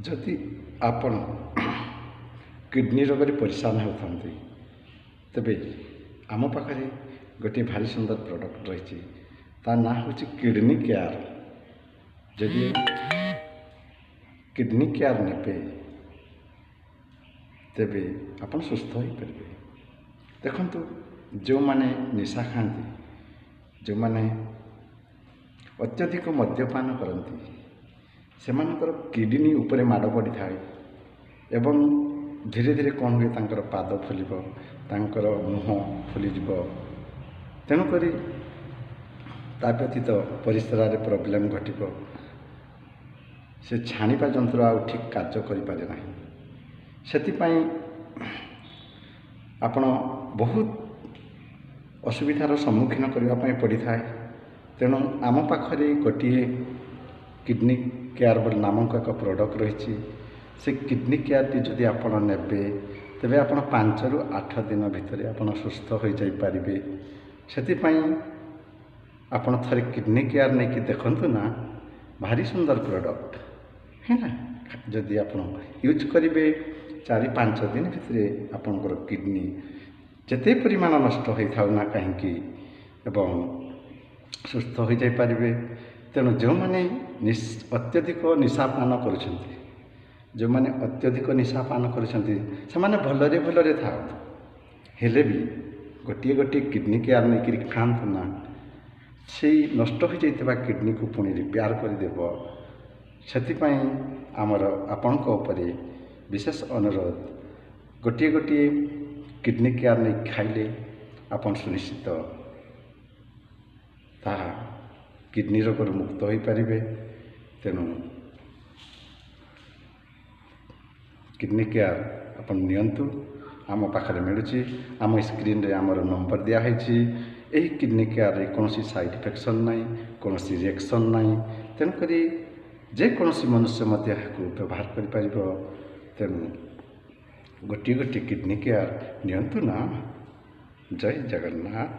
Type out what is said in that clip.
जदि आपण किडनी रोग परेशान होती तेबे आम पाखे गोटे भारी सुंदर प्रोडक्ट रही ना हूँ किडनी केयर। जदि किडनी केयर ने तेबे आपण सुस्थ हो पारे। देखु जो माने निशा खाती, जो माने अत्यधिक मद्यपान करती से किडनी उपरे माड़ पड़ी था एवं धीरे धीरे कौन हुए तांकर पाद फुल तांकर मुह फुलीज तेणुक ता व्यतीत परिस्रा प्रोब्लेम घटिब से छाणीपा जंत्र आ ठीक कार्य करें ना से आपण बहुत असुविधार सम्मुखीन करने पड़ी था। तेणु आम पाखरे गोटे किडनी केयर बोली नामक एक प्रोडक्ट रही से किडनी केयर टी जदि आप ने तेरे आप 5 ରୁ 8 दिन भितर आप सुस्थ हो जापरें। से आप थे किडनी केयर नहीं कि देखु ना भारी सुंदर प्रोडक्ट है ना। जदि आप यूज करेंगे 4-5 दिन भितर आपंकर किडनी जिते परिमाण नष्ट होता ना कहीं एवं सुस्थ हो जापरें। तेणु जो मैंने अत्यधिक निशापान कर जो मैंने अत्यधिक निशापान कर भलरे भलरे था हेले भी गोटे गोटे किडनी केयर नहीं खातु ना से नष्ट हो जाता किडनी को पुणी रिपेयर करदेव। से आमर आपण विशेष अनुरोध गोटे गोटे किडनी केयर नहीं खाइले आपन सुनिश्चित ताहा किडनी रोग मुक्त हो पारे। तेणु किडनी केयर अपन नियंतु आम पाखे मिलूँ आम स्क्रीन रे आमर नंबर दिखाई। यही किडनी केयर कौन साइड इफेक्शन ना कौन रिएक्शन ना तेणुक जेकोसी मनुष्य व्यवहार कर। तेणु गोटे गोटे किडनी केयर नियंतु ना। जय जगन्नाथ।